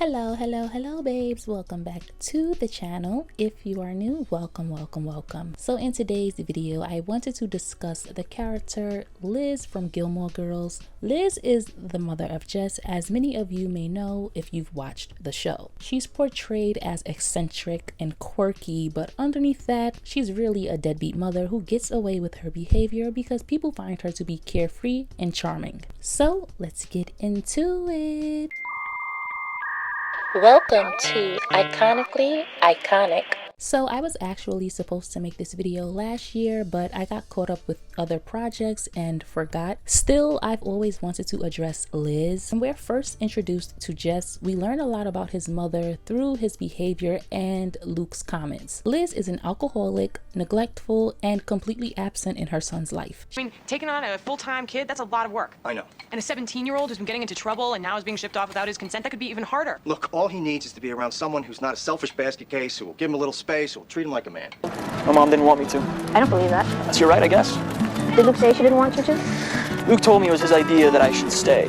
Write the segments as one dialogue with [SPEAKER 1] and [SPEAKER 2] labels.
[SPEAKER 1] Hello babes, welcome back to the channel. If you are new, welcome. So in today's video I wanted to discuss the character Liz from Gilmore Girls. Liz is the mother of Jess, as many of you may know if you've watched the show. She's portrayed as eccentric and quirky, but underneath that she's really a deadbeat mother who gets away with her behavior because people find her to be carefree and charming. So let's get into it. Welcome to Iconically Iconic. So I was actually supposed to make this video last year, but I got caught up with other projects and forgot. Still, I've always wanted to address Liz. When we're first introduced to Jess, we learn a lot about his mother through his behavior and Luke's comments. Liz is an alcoholic, neglectful, and completely absent in her son's life.
[SPEAKER 2] I mean, taking on a full-time kid, that's a lot of work.
[SPEAKER 3] I know.
[SPEAKER 2] And a 17-year-old who's been getting into trouble and now is being shipped off without his consent, that could be even harder.
[SPEAKER 3] Look, all he needs is to be around someone who's not a selfish basket case, who will give him a little space, who will treat him like a man.
[SPEAKER 4] My mom didn't want me to.
[SPEAKER 5] I don't believe that.
[SPEAKER 4] That's your right, I guess.
[SPEAKER 5] Did Luke say she didn't want you to?
[SPEAKER 4] Luke told me it was his idea that I should stay.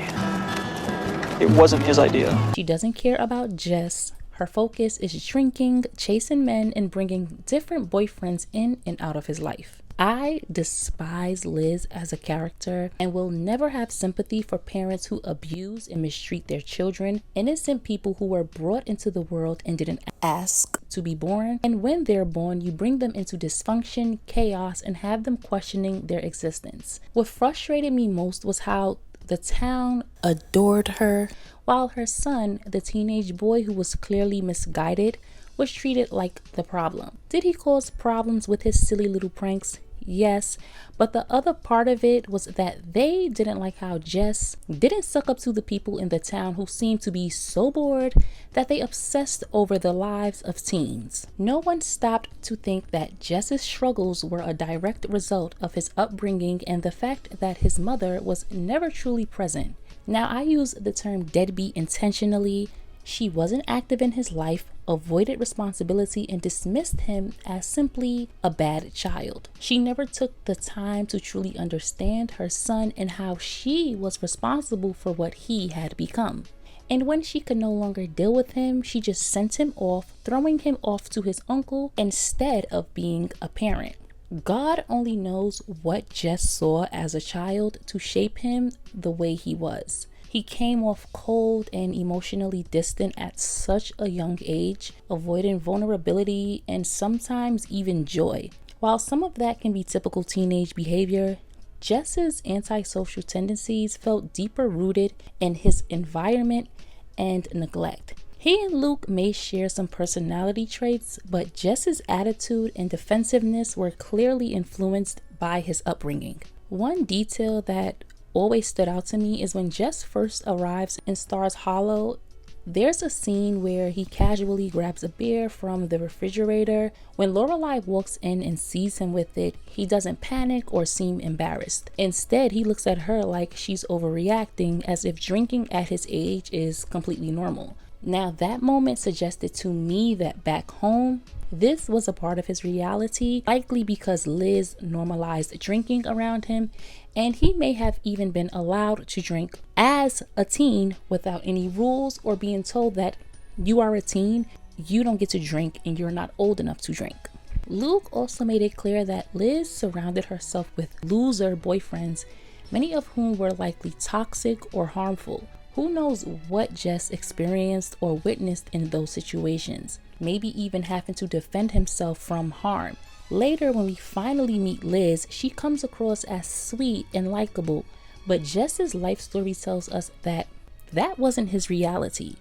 [SPEAKER 4] It wasn't his idea.
[SPEAKER 1] She doesn't care about Jess. Her focus is drinking, chasing men, and bringing different boyfriends in and out of his life. I despise Liz as a character and will never have sympathy for parents who abuse and mistreat their children, innocent people who were brought into the world and didn't ask to be born. And when they're born, you bring them into dysfunction, chaos, and have them questioning their existence. What frustrated me most was how the town adored her, while her son, the teenage boy who was clearly misguided, was treated like the problem. Did he cause problems with his silly little pranks? Yes, but the other part of it was that they didn't like how Jess didn't suck up to the people in the town who seemed to be so bored that they obsessed over the lives of teens. No one stopped to think that Jess's struggles were a direct result of his upbringing and the fact that his mother was never truly present. Now, I use the term deadbeat intentionally. She wasn't active in his life, avoided responsibility, and dismissed him as simply a bad child. She never took the time to truly understand her son and how she was responsible for what he had become. And when she could no longer deal with him, she just sent him off, throwing him off to his uncle instead of being a parent. God only knows what Jess saw as a child to shape him the way he was. He came off cold and emotionally distant at such a young age, avoiding vulnerability and sometimes even joy. While some of that can be typical teenage behavior, Jess's antisocial tendencies felt deeper rooted in his environment and neglect. He and Luke may share some personality traits, but Jess's attitude and defensiveness were clearly influenced by his upbringing. One detail that always stood out to me is when Jess first arrives in Stars Hollow. There's a scene where he casually grabs a beer from the refrigerator. When Lorelai walks in and sees him with it, he doesn't panic or seem embarrassed. Instead, he looks at her like she's overreacting, as if drinking at his age is completely normal. Now, that moment suggested to me that back home, this was a part of his reality, likely because Liz normalized drinking around him, and he may have even been allowed to drink as a teen without any rules or being told that you are a teen, you don't get to drink, and you're not old enough to drink. Luke also made it clear that Liz surrounded herself with loser boyfriends, many of whom were likely toxic or harmful. Who knows what Jess experienced or witnessed in those situations, maybe even having to defend himself from harm. Later, when we finally meet Liz, she comes across as sweet and likable, but Jess's life story tells us that that wasn't his reality.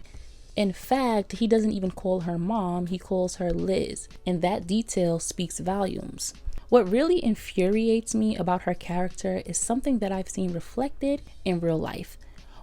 [SPEAKER 1] In fact, he doesn't even call her mom, he calls her Liz, and that detail speaks volumes. What really infuriates me about her character is something that I've seen reflected in real life.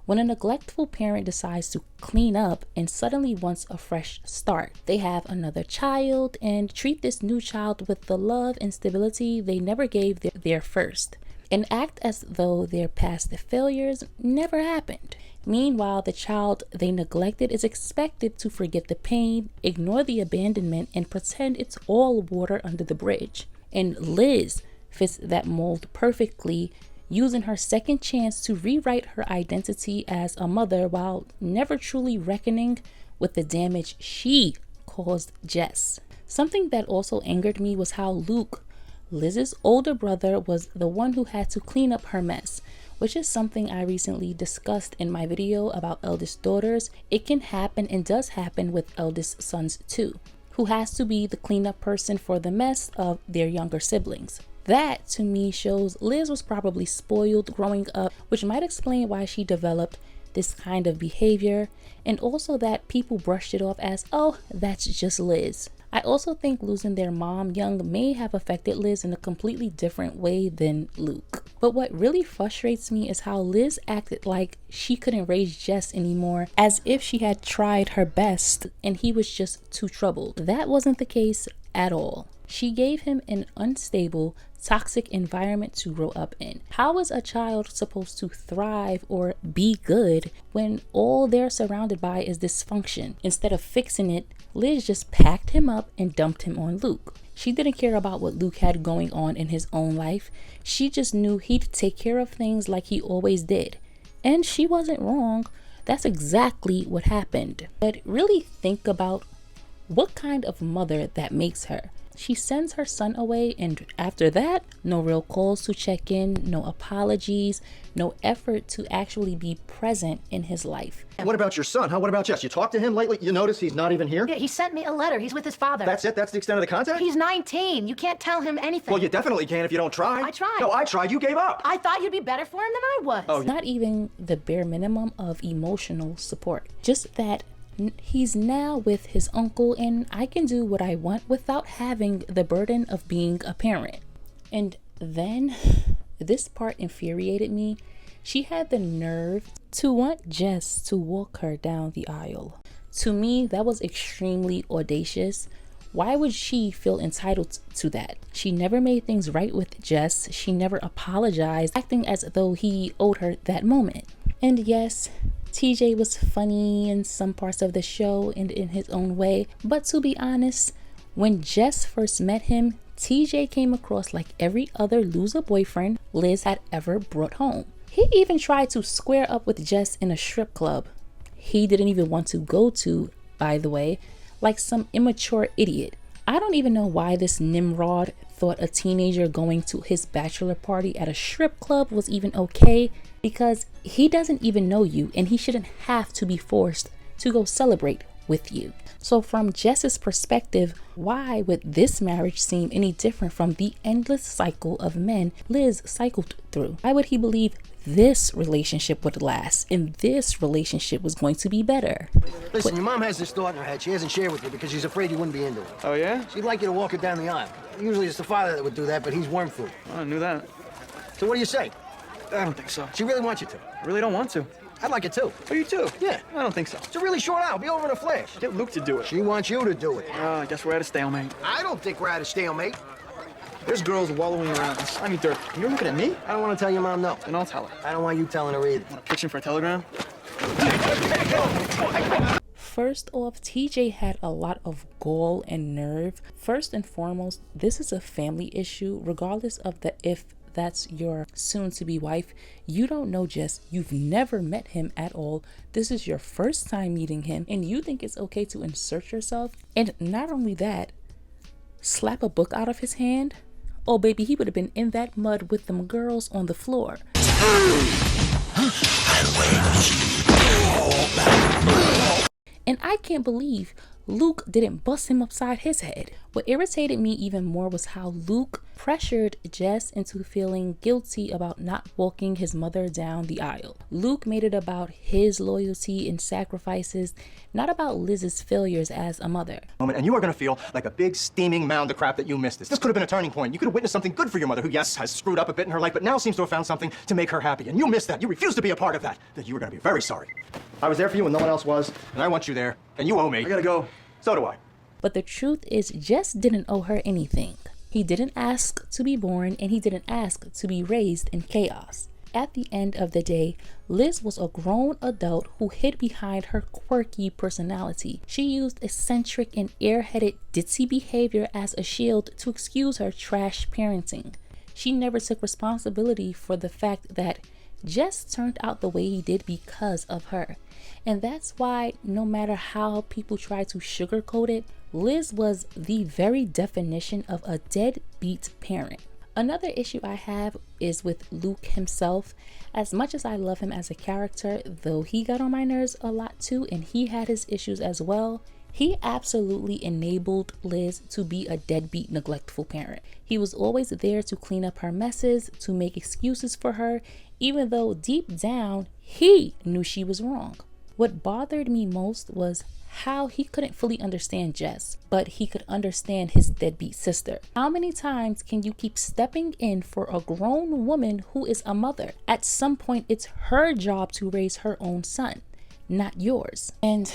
[SPEAKER 1] When a neglectful parent decides to clean up and suddenly wants a fresh start, they have another child and treat this new child with the love and stability they never gave their first, and act as though their past failures never happened. Meanwhile, the child they neglected is expected to forget the pain, ignore the abandonment, and pretend it's all water under the bridge. And Liz fits that mold perfectly, using her second chance to rewrite her identity as a mother while never truly reckoning with the damage she caused Jess. Something that also angered me was how Luke, Liz's older brother, was the one who had to clean up her mess, which is something I recently discussed in my video about eldest daughters. It can happen and does happen with eldest sons too, who has to be the cleanup person for the mess of their younger siblings. That to me shows Liz was probably spoiled growing up, which might explain why she developed this kind of behavior, and also that people brushed it off as, oh, that's just Liz. I also think losing their mom young may have affected Liz in a completely different way than Luke. But what really frustrates me is how Liz acted like she couldn't raise Jess anymore, as if she had tried her best and he was just too troubled. That wasn't the case at all. She gave him an unstable, toxic environment to grow up in. How is a child supposed to thrive or be good when all they're surrounded by is dysfunction? Instead of fixing it, Liz just packed him up and dumped him on Luke. She didn't care about what Luke had going on in his own life. She just knew he'd take care of things like he always did. And she wasn't wrong. That's exactly what happened. But really think about what kind of mother that makes her. She sends her son away, and after that, no real calls to check in, no apologies, no effort to actually be present in his life.
[SPEAKER 3] What about your son? What about Jess? You talked to him lately? You notice he's not even here?
[SPEAKER 6] Yeah, he sent me a letter. He's with his father.
[SPEAKER 3] That's it? That's the extent of the contact?
[SPEAKER 6] He's 19. You can't tell him anything.
[SPEAKER 3] Well, you definitely can if you don't try.
[SPEAKER 6] I tried.
[SPEAKER 3] No, I tried. You gave up.
[SPEAKER 6] I thought you'd be better for him than I was.
[SPEAKER 3] Oh,
[SPEAKER 1] Not even the bare minimum of emotional support. Just that he's now with his uncle and I can do what I want without having the burden of being a parent. And then this part infuriated me. She had the nerve to want Jess to walk her down the aisle. To me, that was extremely audacious. Why would she feel entitled to that? She never made things right with Jess. She never apologized, acting as though he owed her that moment. And yes, TJ was funny in some parts of the show and in his own way, but to be honest, when Jess first met him, TJ came across like every other loser boyfriend Liz had ever brought home. He even tried to square up with Jess in a strip club he didn't even want to go to, by the way, like some immature idiot. I don't even know why this Nimrod thought a teenager going to his bachelor party at a strip club was even okay, because he doesn't even know you and he shouldn't have to be forced to go celebrate with you. So from Jess's perspective, why would this marriage seem any different from the endless cycle of men Liz cycled through? Why would he believe this relationship would last and this relationship was going to be better?
[SPEAKER 7] Listen, your mom has this thought in her head she hasn't shared with you because she's afraid you wouldn't be into it.
[SPEAKER 4] Oh, yeah?
[SPEAKER 7] She'd like you to walk her down the aisle. Usually it's the father that would do that, but he's worm food.
[SPEAKER 4] I knew that.
[SPEAKER 7] So what do you say?
[SPEAKER 4] I don't think so.
[SPEAKER 7] She really wants you to.
[SPEAKER 4] I really don't want to.
[SPEAKER 7] I'd like it too.
[SPEAKER 4] Oh, you too?
[SPEAKER 7] Yeah.
[SPEAKER 4] I don't think so.
[SPEAKER 7] It's a really short hour. Be over in a flash.
[SPEAKER 4] Get Luke to do it.
[SPEAKER 7] She wants you to do it.
[SPEAKER 4] I guess we're at a stalemate.
[SPEAKER 7] I don't think we're at a stalemate.
[SPEAKER 4] There's girls wallowing around in slimy dirt. And you're looking at me?
[SPEAKER 7] I don't want to tell your mom no.
[SPEAKER 4] Then I'll tell her.
[SPEAKER 7] I don't want you telling her either.
[SPEAKER 4] Pitching for a telegram?
[SPEAKER 1] First off, TJ had a lot of gall and nerve. First and foremost, this is a family issue, regardless of if that's your soon-to-be wife. You don't know Jess. You've never met him at all. This is your first time meeting him, and you think it's okay to insert yourself? And not only that, slap a book out of his hand? Oh, baby, he would have been in that mud with them girls on the floor. And I can't believe Luke didn't bust him upside his head. What irritated me even more was how Luke pressured Jess into feeling guilty about not walking his mother down the aisle. Luke made it about his loyalty and sacrifices, not about Liz's failures as a mother.
[SPEAKER 3] And you are going to feel like a big steaming mound of crap that you missed this. This could have been a turning point. You could have witnessed something good for your mother, who, yes, has screwed up a bit in her life, but now seems to have found something to make her happy. And you missed that. You refused to be a part of that. That you were going to be very sorry. I was there for you when no one else was, and I want you there, and you owe me. I gotta go. So do I.
[SPEAKER 1] But the truth is, Jess didn't owe her anything. He didn't ask to be born, and he didn't ask to be raised in chaos. At the end of the day, Liz was a grown adult who hid behind her quirky personality. She used eccentric and airheaded ditzy behavior as a shield to excuse her trash parenting. She never took responsibility for the fact that Jess turned out the way he did because of her. And that's why no matter how people try to sugarcoat it, Liz was the very definition of a deadbeat parent. Another issue I have is with Luke himself. As much as I love him as a character, though he got on my nerves a lot too, and he had his issues as well, he absolutely enabled Liz to be a deadbeat, neglectful parent. He was always there to clean up her messes, to make excuses for her, even though deep down, he knew she was wrong. What bothered me most was how he couldn't fully understand Jess, but he could understand his deadbeat sister. How many times can you keep stepping in for a grown woman who is a mother? At some point, it's her job to raise her own son, not yours. And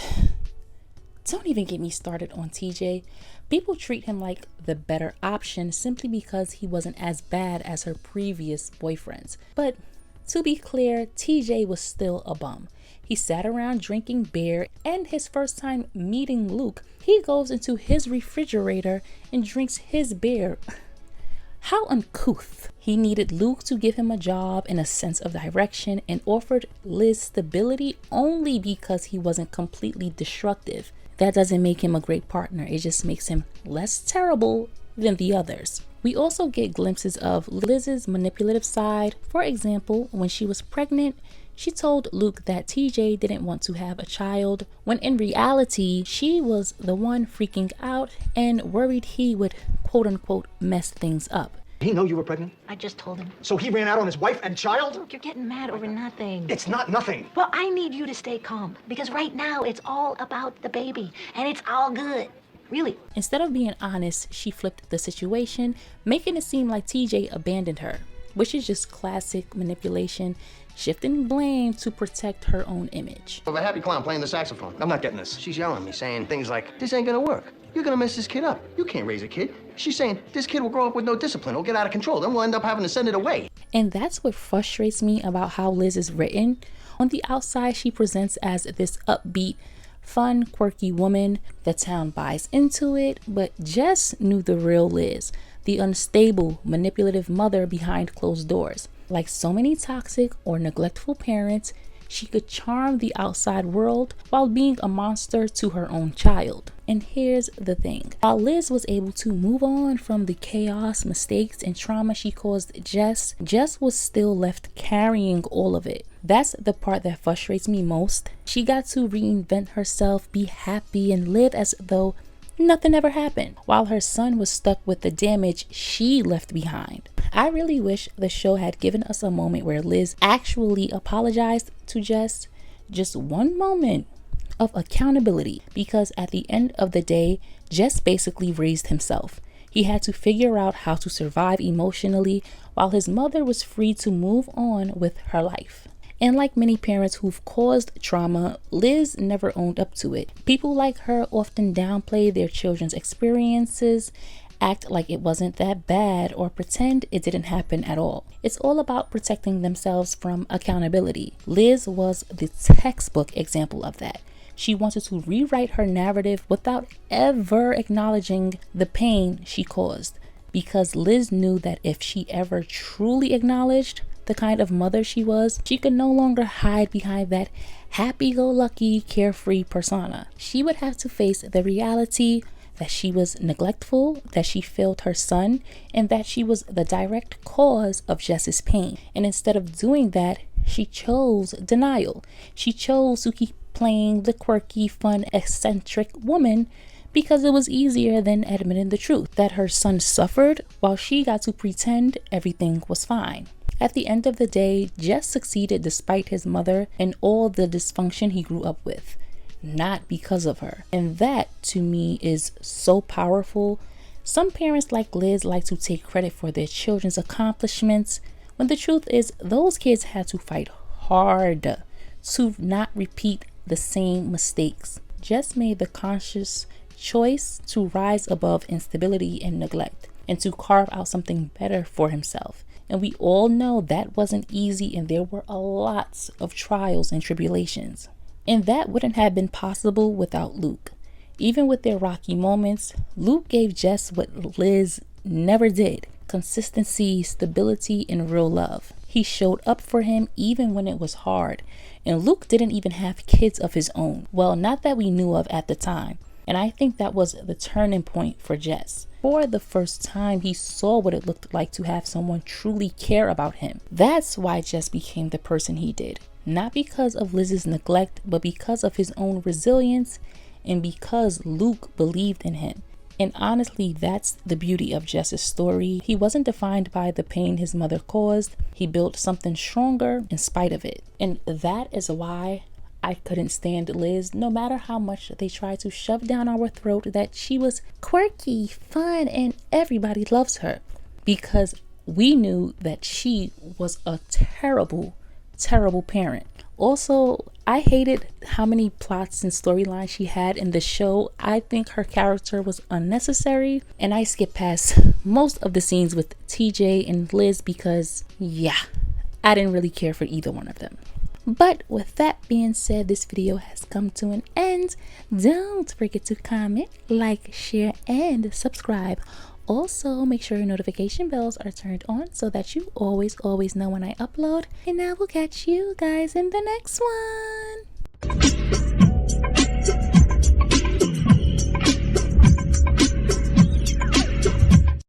[SPEAKER 1] don't even get me started on TJ. People treat him like the better option simply because he wasn't as bad as her previous boyfriends. But to be clear, TJ was still a bum. He sat around drinking beer, and his first time meeting Luke, he goes into his refrigerator and drinks his beer. How uncouth. He needed Luke to give him a job and a sense of direction, and offered Liz stability only because he wasn't completely destructive. That doesn't make him a great partner. It just makes him less terrible than the others. We also get glimpses of Liz's manipulative side. For example, when she was pregnant, she told Luke that TJ didn't want to have a child, when in reality, she was the one freaking out and worried he would quote unquote mess things up.
[SPEAKER 3] Did he know you were pregnant?
[SPEAKER 6] I just told him.
[SPEAKER 3] So he ran out on his wife and child?
[SPEAKER 6] Look, you're getting mad over nothing.
[SPEAKER 3] It's not nothing.
[SPEAKER 6] Well, I need you to stay calm, because right now it's all about the baby, and it's all good. Really.
[SPEAKER 1] Instead of being honest, she flipped the situation, making it seem like TJ abandoned her, which is just classic manipulation, shifting blame to protect her own image.
[SPEAKER 7] Of a happy clown playing the saxophone.
[SPEAKER 3] I'm not getting this.
[SPEAKER 7] She's yelling at me, saying things like, this ain't gonna work. You're gonna mess this kid up. You can't raise a kid. She's saying, this kid will grow up with no discipline. He'll get out of control. Then we'll end up having to send it away.
[SPEAKER 1] And that's what frustrates me about how Liz is written. On the outside, she presents as this upbeat, fun, quirky woman. The town buys into it, but Jess knew the real Liz, the unstable, manipulative mother behind closed doors. Like so many toxic or neglectful parents, she could charm the outside world while being a monster to her own child. And here's the thing. While Liz was able to move on from the chaos, mistakes, and trauma she caused Jess, Jess was still left carrying all of it. That's the part that frustrates me most. She got to reinvent herself, be happy, and live as though nothing ever happened, while her son was stuck with the damage she left behind. I really wish the show had given us a moment where Liz actually apologized to Jess. Just one moment of accountability, because at the end of the day, Jess basically raised himself. He had to figure out how to survive emotionally, while his mother was free to move on with her life. And like many parents who've caused trauma, Liz never owned up to it. People like her often downplay their children's experiences, act like it wasn't that bad, or pretend it didn't happen at all. It's all about protecting themselves from accountability. Liz was the textbook example of that. She wanted to rewrite her narrative without ever acknowledging the pain she caused, because Liz knew that if she ever truly acknowledged the kind of mother she was, she could no longer hide behind that happy-go-lucky, carefree persona. She would have to face the reality that she was neglectful, that she failed her son, and that she was the direct cause of Jess's pain. And instead of doing that, she chose denial. She chose to keep playing the quirky, fun, eccentric woman because it was easier than admitting the truth, that her son suffered while she got to pretend everything was fine. At the end of the day, Jess succeeded despite his mother and all the dysfunction he grew up with, not because of her. And that, to me, is so powerful. Some parents like Liz like to take credit for their children's accomplishments, when the truth is those kids had to fight hard to not repeat the same mistakes. Jess made the conscious choice to rise above instability and neglect, and to carve out something better for himself. And we all know that wasn't easy, and there were a lots of trials and tribulations. And that wouldn't have been possible without Luke. Even with their rocky moments, Luke gave Jess what Liz never did: consistency, stability, and real love. He showed up for him even when it was hard. And Luke didn't even have kids of his own. Well, not that we knew of at the time. And I think that was the turning point for Jess. For the first time, he saw what it looked like to have someone truly care about him. That's why Jess became the person he did. Not because of Liz's neglect, but because of his own resilience and because Luke believed in him. And honestly, that's the beauty of Jess's story. He wasn't defined by the pain his mother caused. He built something stronger in spite of it. And that is why I couldn't stand Liz, no matter how much they tried to shove down our throat that she was quirky, fun, and everybody loves her. Because we knew that she was a terrible, terrible parent. Also, I hated how many plots and storylines she had in the show. I think her character was unnecessary, and I skipped past most of the scenes with TJ and Liz because, yeah, I didn't really care for either one of them. But with that being said, this video has come to an end. Don't forget to comment, like, share, and subscribe. Also, make sure your notification bells are turned on so that you always know when I upload. And I will catch you guys in the next one.